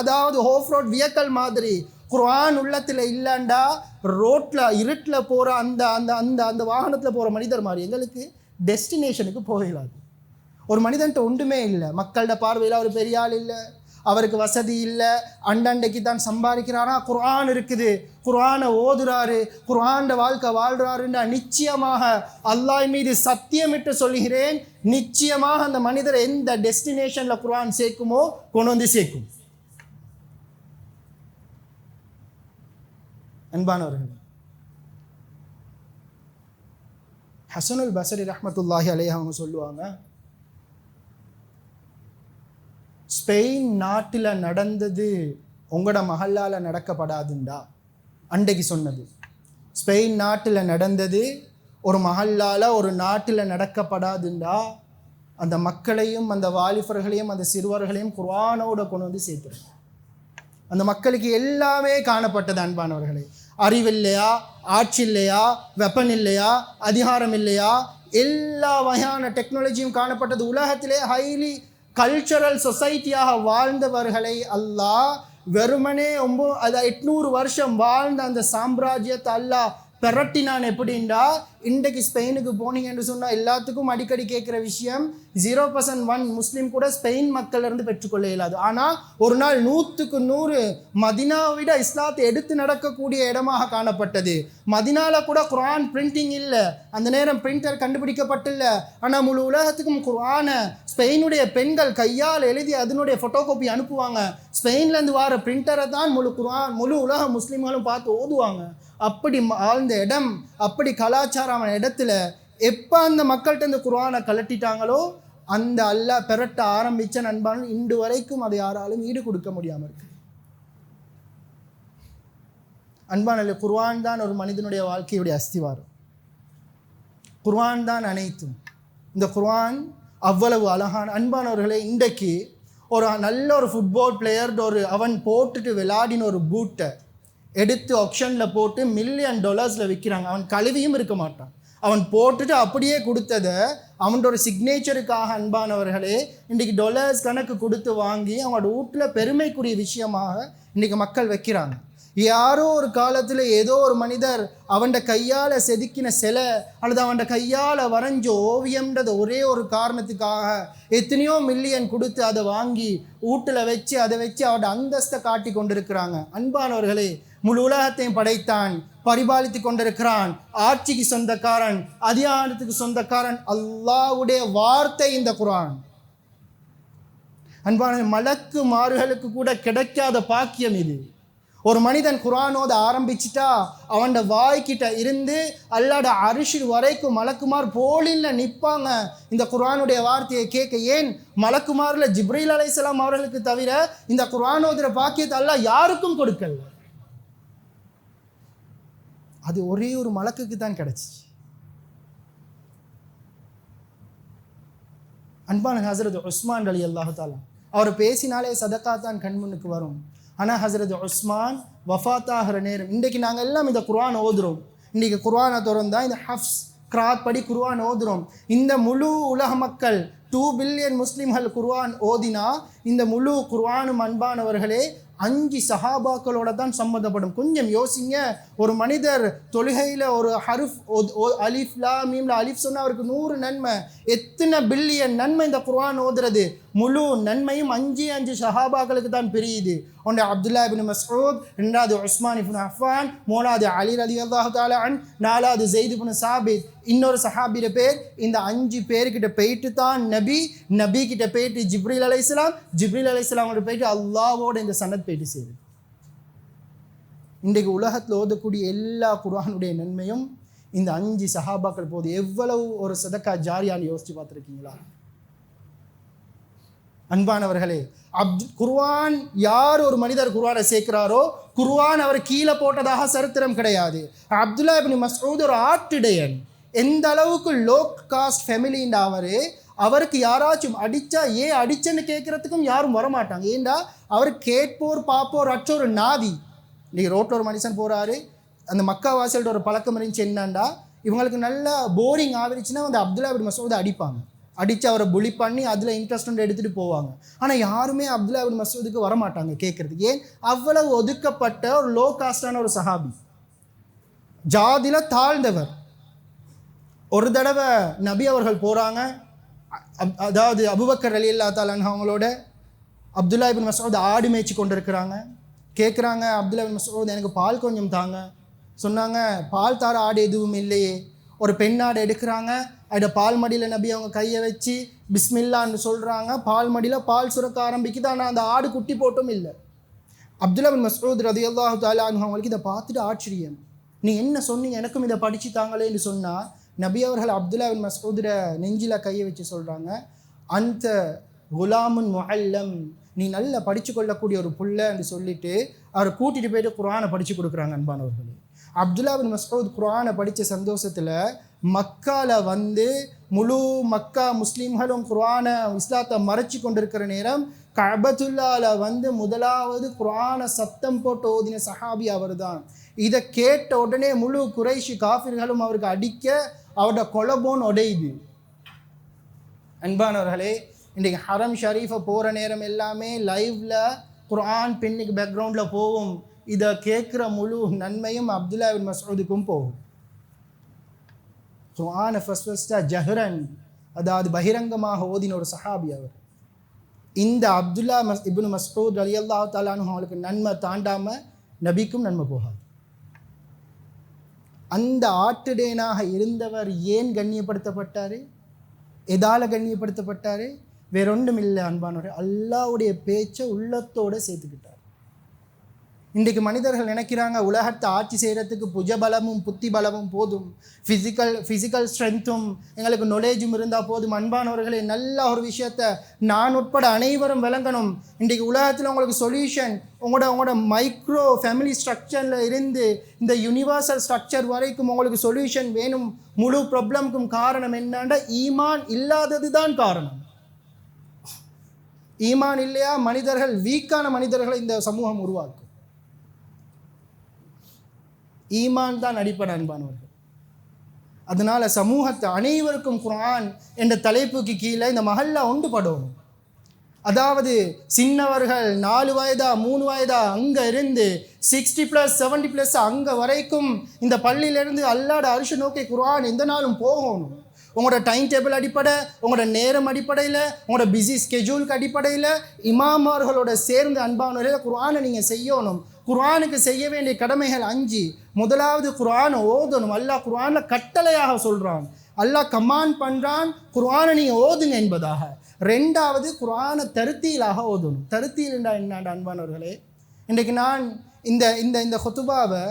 S1: அதாவது ஆஃப் ரோட் வியக்கல் மாதிரி குர்ஆன் உள்ளத்தில் இல்லைண்டா ரோட்டில் இருட்டில் போகிற அந்த அந்த அந்த அந்த வாகனத்தில் போகிற மனிதர் மாதிரி எங்களுக்கு டெஸ்டினேஷனுக்கு போகலாது. ஒரு மனிதன்ட்ட ஒன்றுமே இல்லை, மக்களோட பார்வையில் அவர் பெரிய ஆள் இல்லை, அவருக்கு வசதி இல்லை, அண்டண்டைக்கு தான் சம்பாதிக்கிறாரா, குர்ஆன் இருக்குது, குர்ஆனை ஓதுறாரு, குர்ஆன் வாழ்க்கை வாழ்றாருன்னா நிச்சயமாக அல்லாஹ் மீது சத்தியமிட்டு சொல்கிறேன், நிச்சயமாக அந்த மனிதரை எந்த டெஸ்டினேஷனில் குர்ஆன் சேர்க்குமோ கொண்டு வந்து சேர்க்கும். அன்பானவர்கள், ஹசனுல் பஸ்ரி ரஹ்மத்துல்லாஹி அலைஹி அவங்க சொல்லுவாங்க, ஸ்பெயின் நாட்டில் நடந்தது உங்களோட மஹல்லால் நடக்கப்படாதுண்டா. அன்றைக்கு சொன்னது ஸ்பெயின் நாட்டில் நடந்தது ஒரு மஹல்லால் ஒரு நாட்டில் நடக்கப்படாதுண்டா, அந்த மக்களையும் அந்த வாலிபர்களையும் அந்த சிறுவர்களையும் குர்ஆனோட கொண்டு வந்து சேர்த்துரு. அந்த மக்களுக்கு எல்லாமே காணப்பட்டது. அன்பானவர்களே, அறிவில்லையா, ஆட்சி இல்லையா, வெப்பன் இல்லையா, அதிகாரம் இல்லையா, எல்லா வகையான டெக்னாலஜியும் காணப்பட்டது. உலகத்திலே ஹைலி கல்ச்சரல் சொசைட்டியாக வாழ்ந்தவர்களை அல்லாஹ் வெறுமனே 800 வருஷம் வாழ்ந்த அந்த சாம்ராஜ்யத்தை அல்லாஹ் பெரட்டினான். எப்படின்னா, இன்றைக்கு ஸ்பெயினுக்கு போனீங்கன்னு சொன்னால் எல்லாத்துக்கும் அடிக்கடி கேட்குற விஷயம், 0% முஸ்லீம் கூட ஸ்பெயின் மக்களிலிருந்து பெற்றுக்கொள்ள இயலாது. ஆனால் ஒரு நாள் 100க்கு 100 மதினாவை விட இஸ்லாத்தை எடுத்து நடக்கக்கூடிய இடமாக காணப்பட்டது. மதினால கூட குர்ஆன் பிரிண்டிங் இல்லை, அந்த நேரம் பிரிண்டர் கண்டுபிடிக்கப்பட்டில்லை. ஆனால் முழு உலகத்துக்கும் குர்ஆனை ஸ்பெயினுடைய பெண்கள் கையால் எழுதி அதனுடைய ஃபோட்டோ காப்பி அனுப்புவாங்க. ஸ்பெயின்லேருந்து வர பிரிண்டரை தான் முழு உலக முஸ்லீம்களும் பார்த்து ஓதுவாங்க. அப்படி ஆழ்ந்த இடம், அப்படி கலாச்சாரம் இடத்துல எப்போ அந்த மக்கள்கிட்ட இந்த குர்ஆனை கலட்டிட்டாங்களோ அந்த அல்லாஹ் பெரட்ட ஆரம்பித்த நண்பன் இன்று வரைக்கும் அதை யாராலும் ஈடு கொடுக்க முடியாமல் இருக்கு. அன்பான குர்ஆன் தான் ஒரு மனிதனுடைய வாழ்க்கையுடைய அஸ்திவாரம். குர்ஆன் தான் அனைத்தும். இந்த குர்ஆன் அவ்வளவு அழகான. அன்பானவர்களே, இன்றைக்கு ஒரு நல்ல ஒரு ஃபுட்பால் பிளேயர் அவன் போட்டுட்டு விளையாடின ஒரு பூட்டை எடுத்து ஆக்ஷனில் போட்டு $1 மில்லியன் விற்கிறாங்க. அவன் கழுவியும் இருக்க மாட்டான், அவன் போட்டுட்டு அப்படியே கொடுத்ததை அவனோட சிக்னேச்சருக்காக அன்பானவர்களே இன்றைக்கி $கணக்கு கொடுத்து வாங்கி அவனோட வீட்டில் பெருமைக்குரிய விஷயமாக இன்றைக்கி மக்கள் வைக்கிறாங்க. யாரோ ஒரு காலத்தில் ஏதோ ஒரு மனிதர் அவன் கையால் செதுக்கின சிலை அல்லது அவன் கையால் வரைஞ்ச ஓவியம்ன்றது ஒரே ஒரு காரணத்துக்காக எத்தனையோ மில்லியன் கொடுத்து அதை வாங்கி வீட்டில் வச்சு அதை வச்சு அவட அந்தஸ்தை காட்டி கொண்டிருக்கிறாங்க. அன்பானவர்களே, முழு உலகத்தையும் படைத்தான், பரிபாலித்து கொண்டிருக்கிறான், ஆட்சிக்கு சொந்தக்காரன், அதிகாரத்துக்கு சொந்தக்காரன் அல்லாஹ்வுடைய வார்த்தை இந்த குர்ஆன். அன்பான மலக்கு மார்களுக்கு கூட கிடைக்காத பாக்கியம் இது. ஒரு மனிதன் குர்ஆனோத ஆரம்பிச்சிட்டா அவன் வாய்க்கிட்ட இருந்து அல்லாஹ்வுடைய அரிஷ் வரைக்கும் மலக்குமார் போலில் நிற்பாங்க இந்த குர்ஆனுடைய வார்த்தையை கேட்க. ஏன்? மலக்குமாரில் ஜிப்ரீல் அலைஹிஸ்ஸலாம் அவர்களுக்கு தவிர இந்த குர்ஆனோதுற பாக்கியத்தை அல்லாஹ் யாருக்கும் கொடுக்கல. அது ஒரே ஒரு மலக்குக்கு தான் கிடைச்சிச்சு. அன்பான ஹஸரத் உஸ்மான் ரலியல்லாஹு தஆலா அவர் பேசினாலே சதக்கா தான் கண்முன்னுக்கு வரும். ஆனால் ஹஸரத் உஸ்மான் வஃபாத்தாகிற நேரம், இன்றைக்கு நாங்கள் எல்லாம் இந்த குர்ஆன் ஓதுறோம். இன்றைக்கி குர்ஆனை திறந்தா இந்த ஹஃப்ஸ் கிராத் படி குர்ஆன் ஓதுறோம். இந்த முழு உலக மக்கள் 2 பில்லியன் முஸ்லிம்கள் குர்ஆன் ஓதினா இந்த முழு குர்ஆனும் அன்பானவர்களே 5 சஹாபாக்களோட தான் சம்மந்தப்படும். கொஞ்சம் யோசிங்க, ஒரு மனிதர் தொழுகையில் ஒரு ஹருஃப் அலிஃப் லா மீம்ல அலிஃப் சொன்னால் அவருக்கு 100 நன்மை. எத்தனை பில்லியன் நன்மை இந்த குர்ஆன் ஓதுறது. முழு நன்மையும் 5 சஹாபாக்களுக்கு தான் பிரியுது. ஒன்று அப்துல்லா இப்னு மஸ்ஊத், 2வது உஸ்மான் இப்னு அஃபான், 3வது அலி ரலியல்லாஹு தஆலா அன், 4வது ஸைத் இப்னு சாபித். இன்னொரு சஹாபியோட பேர். இந்த 5 பேர்கிட்ட போயிட்டு தான் நபி கிட்ட போயிட்டு ஜிப்ரீல் அலைஹிஸ்ஸலாம், ஜிப்ரீல் அலைஹிஸ்ஸலாமோட போயிட்டு அல்லாஹ்வோட இந்த சனத் போயிட்டு சேருது. இன்றைக்கு உலகத்தில் ஓதக்கூடிய எல்லா குர்ஆனுடைய நன்மையும் இந்த 5 சஹாபாக்கள் போது. எவ்வளவு ஒரு சதக்கா ஜாரியான்னு யோசிச்சு பார்த்துருக்கீங்களா? அன்பானவர்களே, குர்ஆன் யார் ஒரு மனிதர் குர்ஆனை சேர்க்கிறாரோ குர்ஆன் அவர் கீழே போட்டதாக சரித்திரம் கிடையாது. அப்துல்லா இப்னு மஸ்ஊத் ஒரு ஆட்டிடையன். எந்த அளவுக்கு லோ காஸ்ட் ஃபேமிலின்ற அவருக்கு யாராச்சும் அடித்தா ஏன் அடிச்சேன்னு கேட்குறதுக்கும் யாரும் வரமாட்டாங்க. ஏண்டா அவர் கேட்போர் பார்ப்போர் அற்ற ஒரு நாதி. இன்றைக்கி ரோட்டில் ஒரு மனுஷன் போகிறாரு, அந்த மக்கா வாசல்கிட்ட ஒரு பழக்கம் இருந்துச்சு. என்னண்டா இவங்களுக்கு நல்லா போரிங் ஆகிடுச்சுன்னா அந்த அப்துல்லா இப்னு மஸ்ஊத் அடிப்பாங்க. அடித்து அவரை புலி பண்ணி அதில் இன்ட்ரெஸ்ட் எடுத்துகிட்டு போவாங்க. ஆனால் யாருமே அப்துல்லா இப்னு மஸ்ஊதுக்கு வரமாட்டாங்க கேட்குறதுக்கு. ஏன்? அவ்வளவு ஒதுக்கப்பட்ட ஒரு லோ காஸ்டான ஒரு சஹாபி, ஜாதியில் தாழ்ந்தவர். ஒரு தடவை நபி அவர்கள் போகிறாங்க, அதாவது அபூபக்கர் ரலியல்லாஹு தஆலா அன்ஹு அவங்களோட. அப்துல்லா இப்னு மஸ்ஊத் ஆடு மேய்ச்சி கொண்டு இருக்கிறாங்க. கேட்குறாங்க, அப்துல்லா இப்னு மஸ்ஊத் எனக்கு பால் கொஞ்சம் தாங்க. சொன்னாங்க, பால் தார ஆடு எதுவும் இல்லையே. ஒரு பெண் ஆடு எடுக்கிறாங்க, அதில் பால் மடியில் நபி அவங்க கையை வச்சு பிஸ்மில்லான்னு சொல்கிறாங்க. பால் மடியில் பால் சுரக்க ஆரம்பிக்குது. ஆனால் அந்த ஆடு குட்டி போட்டும் இல்லை. அப்துல்லா இப்னு மஸ்ஊத் ரலியல்லாஹு தஆலா அன்ஹு அவங்களுக்கு இதை பார்த்துட்டு ஆச்சரியம். நீ என்ன சொன்னீங்க, எனக்கும் இதை படித்து தாங்களேன்னு சொன்னால் நபி அவர்கள் அப்துல்லா இப்னு மஸ்ஊதுட நெஞ்சில் கையை வச்சு சொல்கிறாங்க, அந்த குலாமுன் முஅல்லம், நீ நல்லா படித்து கொள்ளக்கூடிய ஒரு புள்ளன்னு சொல்லிட்டு அவரை கூட்டிகிட்டு போயிட்டு குர்ஆனை படித்து கொடுக்குறாங்க. அன்பானவர்களே, அப்துல்லா இப்னு மஸ்ஊத் குர்ஆனை படித்த சந்தோஷத்தில் மக்கால முழு மக்கா முஸ்லீம்களும் குர்ஆனை இஸ்லாத்தை மறைச்சி கொண்டிருக்கிற நேரம் கஅபத்துல்லால முதலாவது குர்ஆனை சத்தம் போட்டு ஓதின சஹாபி அவர் தான். இதை கேட்ட உடனே முழு குறைஷி காஃபிர்களும் அவருக்கு அடிக்க அவரோட கொலபோன் உடையுது. அன்பானவர்களே, இன்றைக்கு ஹரம் ஷரீஃபை போகிற நேரம் எல்லாமே லைவ்ல குர்ஆன் பெண்ணுக்கு பேக்ரவுண்டில் போகும். இதை கேட்குற முழு நன்மையும் அப்துல்லா இப்னு மஸ்ஊதுக்கும் போகும். குர்ஆனை ஃபஸ்ட்டாக ஜஹ்ரன், அதாவது பகிரங்கமாக ஓதின ஒரு சஹாபி அவர். இந்த அப்துல்லா இப்னு மஸ்ஊத் ரலியல்லாஹு தஆலா அன்ஹு அவங்களுக்கு நன்மை தாண்டாமல் நபிக்கும் நன்மை போகாது. அந்த ஆட்டுடேனாக இருந்தவர் ஏன் கண்ணியப்படுத்தப்பட்டார்? எதால் கண்ணியப்படுத்தப்பட்டார்? வேறொன்றும் இல்லை அன்பானவர், அல்லாஹ்வுடைய பேச்சை உள்ளத்தோடு சேர்த்துக்கிட்டார். இன்றைக்கு மனிதர்கள் நினைக்கிறாங்க உலகத்தை ஆட்சி செய்கிறதுக்கு புஜபலமும் புத்தி பலமும் போதும், ஃபிசிக்கல் ஸ்ட்ரென்த்தும் எங்களுக்கு நாலேஜும் இருந்தால் போதும். அன்பானவர்களே, நல்ல ஒரு விஷயத்தை நான் உட்பட அனைவரும் விளங்கணும். இன்றைக்கு உலகத்தில் உங்களுக்கு சொல்யூஷன் உங்களோட மைக்ரோ ஃபேமிலி ஸ்ட்ரக்சரில் இருந்து இந்த யூனிவர்சல் ஸ்ட்ரக்சர் வரைக்கும் உங்களுக்கு சொல்யூஷன் வேணும். முழு ப்ராப்ளமுக்கும் காரணம் என்னன்னா ஈமான் இல்லாதது தான் காரணம். ஈமான் இல்லையா மனிதர்கள் வீக்கான மனிதர்களை இந்த சமூகம் உருவாக்கும். ஈமான் தான் அடிப்படை அன்பானவர்கள். அதனால சமூகத்தை அனைவருக்கும் குர்ஆன் என்ற தலைப்புக்கு கீழே இந்த மஹல்லா ஒன்றுபடணும். அதாவது சின்னவர்கள் 4 வயதா 3 வயதா அங்கே இருந்து 60+ 70+ அங்கே வரைக்கும் இந்த பள்ளியிலேருந்து அல்லாட அரிசி நோக்கி குர்ஆன் எந்த நாளும் போகணும். உங்களோட டைம் டேபிள் அடிப்படை, உங்களோட நேரம் அடிப்படையில், உங்களோட பிஸி ஸ்கெட்யூலுக்கு அடிப்படையில் இமாமார்களோட சேர்ந்து அன்பானவர்களே குர்ஆனை நீங்கள் செய்யணும். குர்ஆனுக்கு செய்ய வேண்டிய கடமைகள் 5. முதலாவது குர்ஆனை ஓதணும். அல்லாஹ் குர்ஆனில் கட்டளையாக சொல்கிறான், அல்லாஹ் கமாண்ட் பண்ணுறான் குர்ஆனை நீங்கள் ஓதுங்க என்பதாக. 2வது குர்ஆனை தருத்தீலாக ஓதணும். தருத்தீல் என்னடா அன்பானவர்களே, இன்றைக்கு நான் இந்த இந்த இந்த ஹுதுபாவை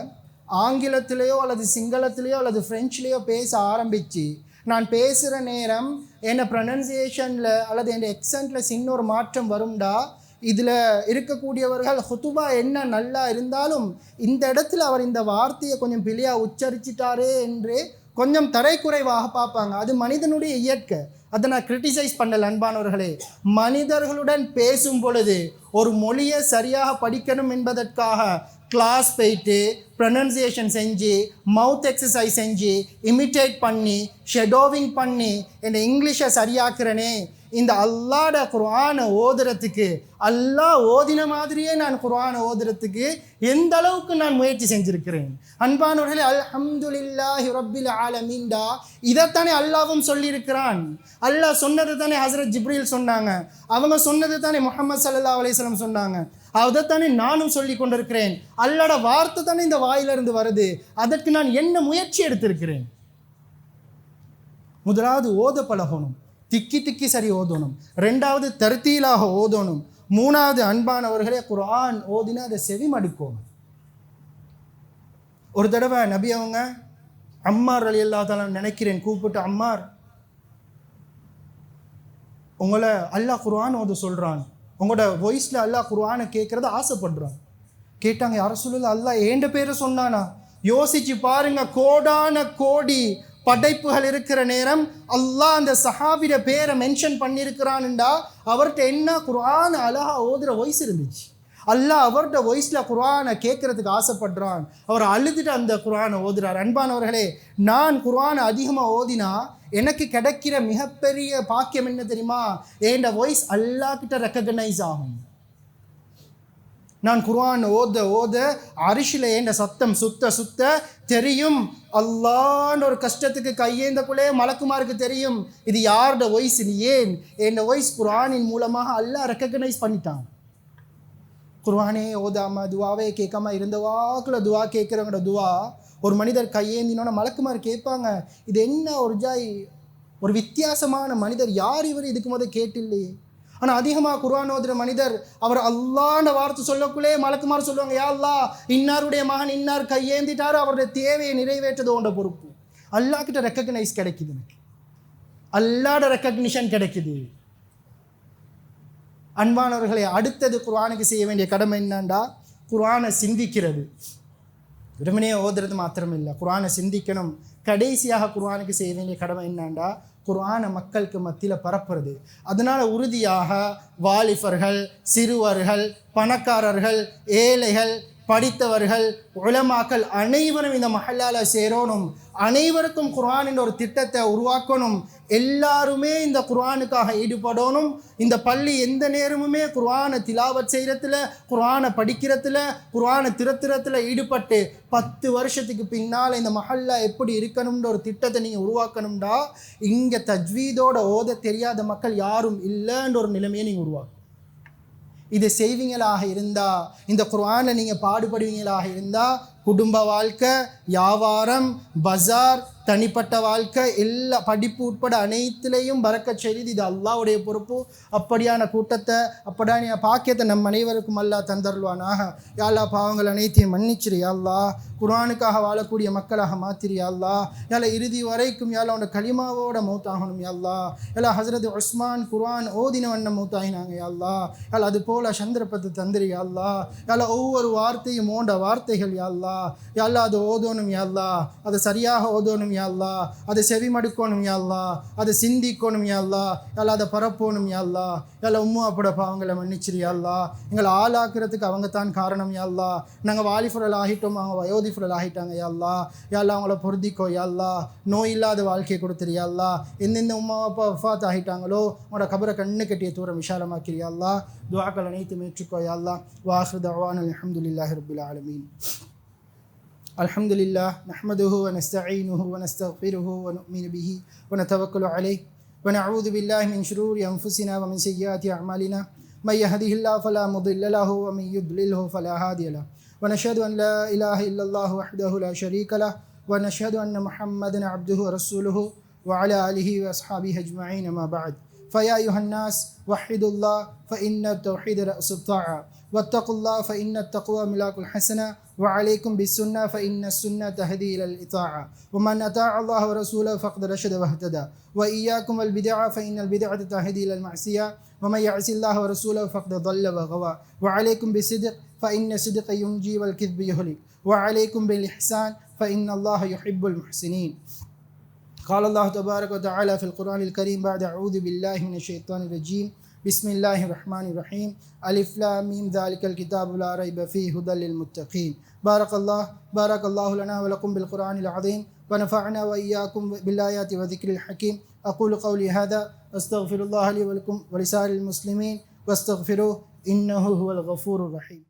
S1: ஆங்கிலத்திலேயோ அல்லது சிங்களத்திலேயோ அல்லது ஃப்ரெஞ்சுலேயோ பேச ஆரம்பித்து நான் பேசுகிற நேரம் என்ன ப்ரொனன்சியேஷனில் அல்லது என் எக்ஸன்ட்டில் சின்ன ஒரு மாற்றம் வரும்டா, இதில் இருக்கக்கூடியவர்கள் ஹுதுபா என்ன நல்லா இருந்தாலும் இந்த இடத்துல அவர் இந்த வார்த்தையை கொஞ்சம் பிழையாக உச்சரிச்சிட்டாரே என்று கொஞ்சம் தரைக்குறைவாக பார்ப்பாங்க. அது மனிதனுடைய இயற்கை, அதை நான் கிரிட்டிசைஸ் பண்ணல அன்பானவர்களே. மனிதர்களுடன் பேசும் பொழுது ஒரு மொழியை சரியாக படிக்கணும் என்பதற்காக கிளாஸ் போயிட்டு ப்ரொனன்சியேஷன் செஞ்சு மவுத் எக்ஸசைஸ் செஞ்சு இமிட்டேட் பண்ணி ஷெடோவிங் பண்ணி என்னை இங்கிலீஷை சரியாக்குறனே, இந்த அல்லாஹ்ட குர்ஆனை ஓதுறதுக்கு அல்லாஹ் ஓதின மாதிரியே நான் குர்ஆனை ஓதுறதுக்கு எந்த அளவுக்கு நான் முயற்சி செஞ்சுருக்கிறேன். அன்பானவர்களே, அல்ஹம்துலில்லாஹி ரப்பில் ஆலமீன்டா இதைத்தானே அல்லாவும் சொல்லியிருக்கிறான். அல்லாஹ் சொன்னது தானே ஹஸரத் ஜிப்ரீல் சொன்னாங்க, அவங்க சொன்னது தானே முஹம்மது ஸல்லல்லாஹு அலைஹி வஸல்லம் சொன்னாங்க, அதைத்தானே நானும் சொல்லி கொண்டிருக்கிறேன். அல்லாஹ்ட வார்த்தை தானே இந்த வாயிலிருந்து வருது, அதற்கு நான் என்ன முயற்சி எடுத்திருக்கிறேன். முதலாவது ஓத பழகணும், திக்கி திக்கி சரி ஓதணும். 2வது தர்த்தீலாக ஓதணும். 3வது அன்பானவர்களே குர்ஆன் ஓதினா அதை செவிமடுக்கணும். ஒரு தடவை நபி அவங்க அம்மார் ரலியல்லாஹு தஆலா நினைக்கிறேன் கூப்பிட்டு, அம்மார் உங்களை அல்லாஹ் குர்ஆன் ஓத சொல்கிறான், உங்களோட வாய்ஸில் அல்லாஹ் குர்ஆனை கேட்குறத ஆசைப்படுறான். கேட்டாங்க, யார சொல்லல அல்லாஹ் ஏண்ட பேரை சொன்னானா? யோசிச்சு பாருங்க, கோடான கோடி படைப்புகள் இருக்கிற நேரம் அல்லாஹ் அந்த சஹாபிட பேரை மென்ஷன் பண்ணியிருக்கிறான்டா, அவர்கிட்ட என்ன குர்ஆன் அழகா ஓதுற வாய்ஸ் இருந்துச்சு. அல்லாஹ் அவர்கிட்ட வாய்ஸில் குர்ஆனை கேட்கறதுக்கு ஆசைப்படுறான். அவர் அழுதுட்டு அந்த குர்ஆனை ஓதுறார். அன்பானவர்களே, நான் குர்ஆனை அதிகமாக ஓதினா எனக்கு கிடைக்கிற மிகப்பெரிய பாக்கியம் என்ன தெரியுமா? என் வாய்ஸ் அல்லாஹ் கிட்ட ரெக்கக்னைஸ் ஆகும். நான் குர்ஆன் ஓத ஓத அரிசில் என் சத்தம் சுத்த சுத்த தெரியும். அல்லாஹ்ன்ற ஒரு கஷ்டத்துக்கு கையேந்தக்குள்ளே மலக்குமாருக்கு தெரியும் இது யாரோட வாய்ஸ். ஏன் என் வாய்ஸ் குர்ஆனின் மூலமாக அல்லாஹ் ரெக்கக்னைஸ் பண்ணிட்டான். குர்ஆனே ஓதாமல் துவாவே கேட்காம இருந்த வாக்கில் துவா கேட்குறவங்களோட துவா ஒரு மனிதர் கையேந்தினோன்னா மலக்குமார் கேட்பாங்க, இது என்ன ஒரு வித்தியாசமான மனிதர், யார் இவர், இதுக்கு முதல் கேட்டில்லையே. ஆனால் அதிகமாக குர்ஆன் ஓதுற மனிதர் அவர் அல்லாஹ்ன்ற வார்த்தை சொல்லக்குள்ளே மலக்குமார் சொல்லுவாங்க, யா அல்லாஹ் இன்னாருடைய மகன் இன்னார் கையேந்திட்டார், அவருடைய தேவையை நிறைவேற்றது உண்ட பொறுப்பு. அல்லாஹ் கிட்ட ரெக்கக்னைஸ் கிடைக்குது, எனக்கு அல்லாஹ்ட ரெக்கக்னிஷன் கிடைக்குது. அன்பானவர்களை, அடுத்தது குர்ஆனுக்கு செய்ய வேண்டிய கடமை என்னண்டா, குர்ஆனை சிந்திக்கிறது. வெறுமனே ஓதுறது மாத்திரம் இல்லை, குர்ஆனை சிந்திக்கணும். கடைசியாக குர்ஆனுக்கு செய்ய வேண்டிய கடமை என்னண்டா, குர்ஆனை மக்களுக்கு மத்தியில் பரப்புறது. அதனால் உறுதியாக வாலிபர்கள், சிறுவர்கள், பணக்காரர்கள், ஏழைகள், படித்தவர்கள், உலமாக்கள் அனைவரும் இந்த மஹல்லால சேரணும். அனைவருக்கும் குர்ஆனின் ஒரு திட்டத்தை உருவாக்கணும். எல்லாருமே இந்த குர்ஆனுக்காக ஈடுபடணும். இந்த பள்ளி எந்த நேரமுமே குர்ஆனை திலாவத் செய்கிறதுல, குர்ஆனை படிக்கிறதுல, குர்ஆனை திருத்துறதுல ஈடுபட்டு 10 வருஷத்துக்கு பின்னால் இந்த மஹல்லா எப்படி இருக்கணும்ன்ற ஒரு திட்டத்தை நீங்கள் உருவாக்கணும்டா, இங்கே தஜ்வீதோட ஓத தெரியாத மக்கள் யாரும் இல்லைன்ற ஒரு நிலைமையை நீங்கள் உருவாக்கணும். இது செய்வீங்களாக இருந்தால், இந்த குர்ஆனை நீங்கள் பாடுபடுவீங்களாக இருந்தால், குடும்ப வாழ்க்கை, வியாபாரம், பஜார், தனிப்பட்ட வாழ்க்கை, எல்லா படிப்பு உட்பட அனைத்துலேயும் பரக்கத் செய்து இது அல்லாஹ்வுடைய பொறுப்பு. அப்படியான கூட்டத்தை, அப்படியான பாக்கியத்தை நம் அனைவருக்கும் அல்லாஹ் தந்தருள்வானாக. யா அல்லாஹ் பாவங்கள் அனைத்தையும் மன்னிச்சிரு யா அல்லாஹ். குர்ஆனுக்காக வாழக்கூடிய மக்களாக மாத்திரு யா அல்லாஹ். யால இறுதி வரைக்கும் யால உன்னோட கலிமாவோட மௌத்தாகணும் யா அல்லாஹ். யால ஹஸரத் உஸ்மான் குர்ஆன் ஓதின வண்ணம் மௌத்தாகினாங்க யா அல்லாஹ். யால அது போல சந்தர்ப்பத்தை தந்திரு யா அல்லாஹ். யால ஒவ்வொரு வார்த்தையும் ஓண்ட வார்த்தைகள் யா அல்லாஹ். யா அல்லாஹ் அதை ஓதணும் யா அல்லாஹ், அதை சரியாக ஓதணும் யா அல்லாஹ், அதை செவிமடுக்கணும் யா அல்லாஹ், அதை சிந்திக்கணும் யா அல்லாஹ், யா அல்லாஹ் அதை பரப்பணும் யா அல்லாஹ். யா அல்லாஹ் உம்மா அப்பட பாவங்களை மன்னிச்சிரு யா அல்லாஹ். எங்களை ஆளாக்குறதுக்கு அவங்க தான் காரணம் யா அல்லாஹ். நாங்கள் வாலிபுரல் ஆகிட்டோம், அவங்க வயோதிபுரல் ஆகிட்டாங்க யா அல்லாஹ். யா அல்லாஹ் அவங்கள பொருந்திக்கோ யா அல்லாஹ். நோய் இல்லாத வாழ்க்கையை கொடுத்துரு யா அல்லாஹ். எந்தெந்த உம்மா அப்பா வஃபாத் ஆகிட்டாங்களோ அவங்களோட கபரை கண்ணு கட்டிய தூரம் விஷாலமாக்கிறியா அல்லாஹ். துஆக்கள் அனைத்தும் ஏற்றுக்கோ யா அல்லாஹ். வாஹிரு தஅவானா அல்ஹம்துலில்லாஹி ரப்பில் ஆலமீன். அல்ஹம்துலில்லாஹ் நஹ்மதுஹு வ நஸ்தஈனுஹு வ நஸ்தக்ஃபிருஹு வ நு'மினு பிஹி வ நதவக்கலு அலைஹி வ நஅஊது பில்லாஹி மின் ஷுரூரி அன்ஃபுஸினா வ மின் ஸய்யிஆத்தி அஅமாலினா மன் யஹ்திஹில்லாஹு ஃபலா முضில்ல லஹு வ மன் யுض்லில்ஹு ஃபலா ஹாதிய லஹு வ நஷ்ஹது அன் லா இலாஹா இல்லல்லாஹு வஹ்தஹு லா ஷரீக லஹு வ நஷ்ஹது அன்ன முஹம்மதன் அப்துஹு வ ரசூலுஹு வ அலா ஆலிஹி வ அஸ்ஹாபிஹி அஜ்மஈன் அம்மா பஅத். فيا أيها الناس وحدوا الله فإن التوحيد رأس الطاعة، واتقوا الله فإن التقوى ملاك الحسنة، وعليكم بالسنة فإن السنة تهدي إلى الإطاعة، ومن أطاع الله ورسوله فقد رشد واهتدى، وإياكم والبدع فإن البدعة تهدي إلى المعصية، ومن يعص الله ورسوله فقد ضل وغوى، وعليكم بالصدق فإن الصدق ينجي والكذب يهلك، وعليكم بالإحسان فإن الله يحب المحسنين. قال الله تبارك وتعالى في القرآن الكريم بعد أعوذ بالله من الشيطان الرجيم بسم الله الرحمن الرحيم ألف لام ميم ذلك الكتاب لا ريب فيه هدى للمتقين. بارك الله لنا ولكم بالقرآن العظيم ونفعنا وإياكم بالآيات وذكر الحكيم. أقول قولي هذا أستغفر الله لي ولكم ولسائر المسلمين واستغفروه إنه هو الغفور الرحيم.